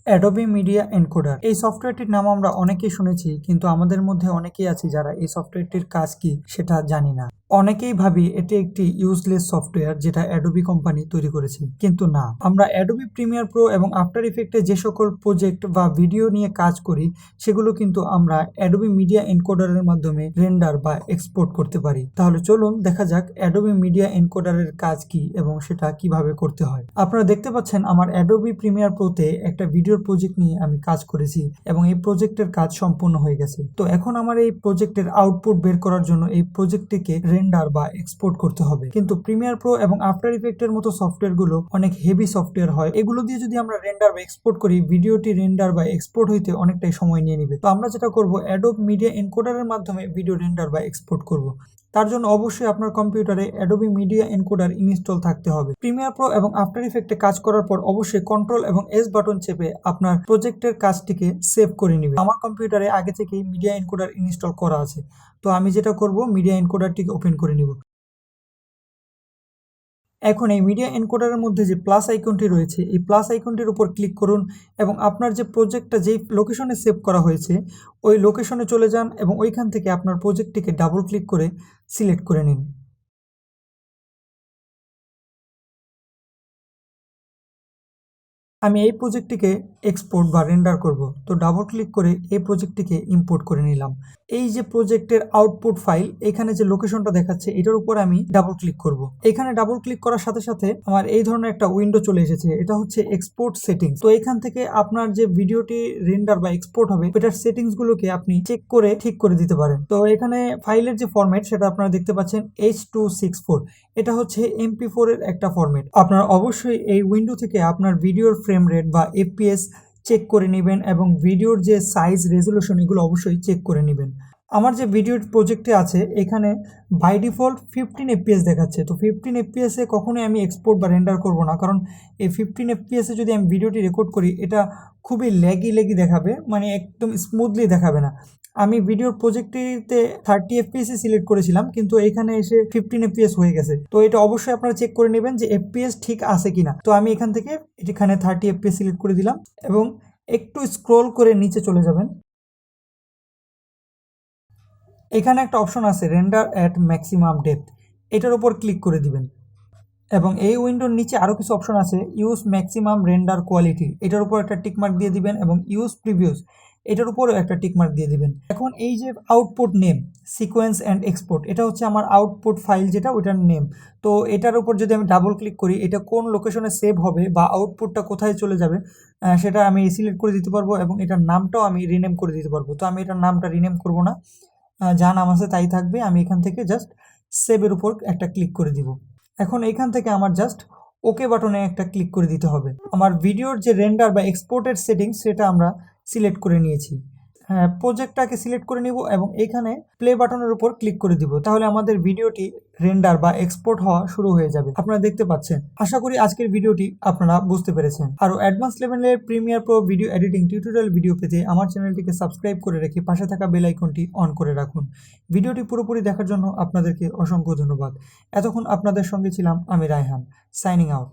Adobe media encoder এই সফটওয়্যারটির নাম আমরা অনেকেই শুনেছি, কিন্তু আমাদের মধ্যে অনেকেই আছি যারা এই সফটওয়্যারটির কাজ কি সেটা জানি না। অনেকেই ভাবি এটি একটি ইউজলেস সফটওয়্যার যেটা অ্যাডোবি কোম্পানি তৈরি করেছে, কিন্তু না। আমরা অ্যাডোবি প্রিমিয়ার প্রো এবং আফটার ইফেক্টে যে সকল প্রজেক্ট বা ভিডিও নিয়ে কাজ করি সেগুলো কিন্তু আমরা অ্যাডোবি মিডিয়া এনকোডারের মাধ্যমে রেন্ডার বা এক্সপোর্ট করতে পারি। তাহলে চলুন দেখা যাক অ্যাডোবি মিডিয়া এনকোডারের কাজ কি এবং সেটা কিভাবে করতে হয়। আপনারা দেখতে পাচ্ছেন আমার অ্যাডোবি প্রিমিয়ার প্রোতে একটা ভিডিও প্রজেক্ট নিয়ে আমি কাজ করেছি এবং এই প্রজেক্টের কাজ সম্পূর্ণ হয়ে গেছে। তো এখন আমার এই প্রজেক্টের আউটপুট বের করার জন্য এই প্রজেক্টটিকে রেন্ডার বা এক্সপোর্ট করতে হবে। কিন্তু প্রিমিয়ার প্রো এবং আফটার ইফেক্টের মতো সফটওয়্যারগুলো অনেক হেভি সফটওয়্যার হয়, এগুলো দিয়ে যদি আমরা রেন্ডার বা এক্সপোর্ট করি ভিডিওটি রেন্ডার বা এক্সপোর্ট হইতে অনেকটাই সময় নিয়ে নেবে। তো আমরা যেটা করব অ্যাডোবি মিডিয়া এনকোডারের মাধ্যমে ভিডিও রেন্ডার বা এক্সপোর্ট করব। তার জন্য অবশ্যই আপনার কম্পিউটারে অ্যাডোবি মিডিয়া এনকোডার ইনস্টল থাকতে হবে। প্রিমিয়ার প্রো এবং আফটার ইফেক্টে কাজ করার পর অবশ্যই কন্ট্রোল এবং এস বাটন চেপে আপনার প্রজেক্টের কাজটিকে সেভ করে নিবে। আমার কম্পিউটারে আগে থেকেই মিডিয়া এনকোডার ইনস্টল করা আছে, তো আমি যেটা করব মিডিয়া এনকোডারটিকে ওপেন করে নিব। এখন এই মিডিয়া এনকোডারের মধ্যে যে প্লাস আইকনটি রয়েছে এই প্লাস আইকনটির উপর ক্লিক করুন এবং আপনার যে প্রজেক্টটা যেই লোকেশনে সেভ করা হয়েছে ওই লোকেশনে চলে যান এবং ওইখান থেকে আপনার প্রজেক্টটিকে ডাবল ক্লিক করে সিলেক্ট করে নিন। আমি এই প্রজেক্টটিকে এক্সপোর্ট বা রেন্ডার করব, তো ডাবল ক্লিক করে এই প্রজেক্টটিকে ইম্পোর্ট করে নিলাম। এই যে প্রজেক্টের আউটপুট ফাইল এখানে যে লোকেশনটা দেখাচ্ছে এটার উপর আমি ডাবল ক্লিক করব। এখানে ডাবল ক্লিক করার সাথে সাথে আমার এই ধরনের একটা উইন্ডো চলে এসেছে, এটা হচ্ছে এক্সপোর্ট সেটিংস। তো এখান থেকে আপনার যে ভিডিওটি রেন্ডার বা এক্সপোর্ট হবে এটার সেটিংস গুলোকে আপনি চেক করে ঠিক করে দিতে পারেন। তো এখানে ফাইলের যে ফরম্যাট সেটা আপনারা দেখতে পাচ্ছেন H264, এটা হচ্ছে MP4 এর একটা ফরম্যাট। আপনারা অবশ্যই এই উইন্ডো থেকে আপনার ভিডিওর ফ্রেম রেট বা FPS চেক করে নেবেন এবং ভিডিওর যে সাইজ রেজলিউশন এগুলো অবশ্যই চেক করে নেবেন। আমার যে ভিডিওর প্রজেক্টে আছে এখানে বাই ডিফল্ট 15 FPS দেখাচ্ছে, তো 15 FPS এ কখনোই আমি এক্সপোর্ট বা রেন্ডার করব না, কারণ এই 15 FPS এ যদি আমি ভিডিওটি রেকর্ড করি এটা খুবই ল্যাগি দেখাবে, মানে একদম স্মুথলি দেখাবে না। আমি ভিডিওর প্রজেক্টটিতে 30 FPS সিলেক্ট করেছিলাম, কিন্তু এখানে এসে 15 FPS হয়ে গেছে। তো এটা অবশ্যই আপনারা চেক করে নেবেন যে FPS ঠিক আছে কিনা। তো আমি এখান থেকে এখানে 30 FPS সিলেক্ট করে দিলাম এবং একটু স্ক্রোল করে নিচে চলে যাবেন। এখানে একটা অপশন আছে রেন্ডার অ্যাট ম্যাক্সিমাম ডেপথ, এটার উপর ক্লিক করে দিবেন এবং এই উইন্ডোর নিচে আরও কিছু অপশন আছে ইউজ ম্যাক্সিমাম রেন্ডার কোয়ালিটি, এটার উপর একটা টিকমার্ক দিয়ে দিবেন এবং ইউজ প্রিভিউস এটার উপরও একটা টিকমার্ক দিয়ে দিবেন। এখন এই যে output name sequence and export, এটা হচ্ছে আমার আউটপুট ফাইল যেটা ওইটার নেম। তো এটার উপর যদি আমি ডাবল ক্লিক করি এটা কোন লোকেশনে সেভ হবে বা আউটপুটটা কোথায় চলে যাবে সেটা আমি সিলেক্ট করে দিতে পারবো এবং এটার নামটাও আমি রিনেম করে দিতে পারবো। তো আমি এটার নামটা রিনেম করব না, যা নাম আছে তাই থাকবে। আমি এখান থেকে জাস্ট সেভের উপর একটা ক্লিক করে দিব। এখন এইখান থেকে আমার জাস্ট ওকে বাটনে একটা ক্লিক করে দিতে হবে। আমার ভিডিওর যে রেন্ডার বা এক্সপোর্টের সেটিংস সেটা আমরা সিলেক্ট করে নিয়েছি। হ্যাঁ, প্রজেক্টটাকে সিলেক্ট করে নিব এবং এইখানে প্লে বাটনের উপর ক্লিক করে দিব, তাহলে আমাদের ভিডিওটি রেন্ডার বা এক্সপোর্ট হওয়া শুরু হয়ে যাবে। আপনারা দেখতে পাচ্ছেন। আশা করি আজকের ভিডিওটি আপনারা বুঝতে পেরেছেন। আরও অ্যাডভান্স লেভেলের Premiere Pro video editing tutorial video পেতে আমার চ্যানেলটিকে সাবস্ক্রাইব করে রেখে পাশে থাকা বেল আইকনটি অন করে রাখুন। ভিডিওটি পুরোপুরি দেখার জন্য আপনাদেরকে অসংখ্য ধন্যবাদ। এতক্ষণ আপনাদের সঙ্গে ছিলাম আমি রায়হান, সাইনিং আউট।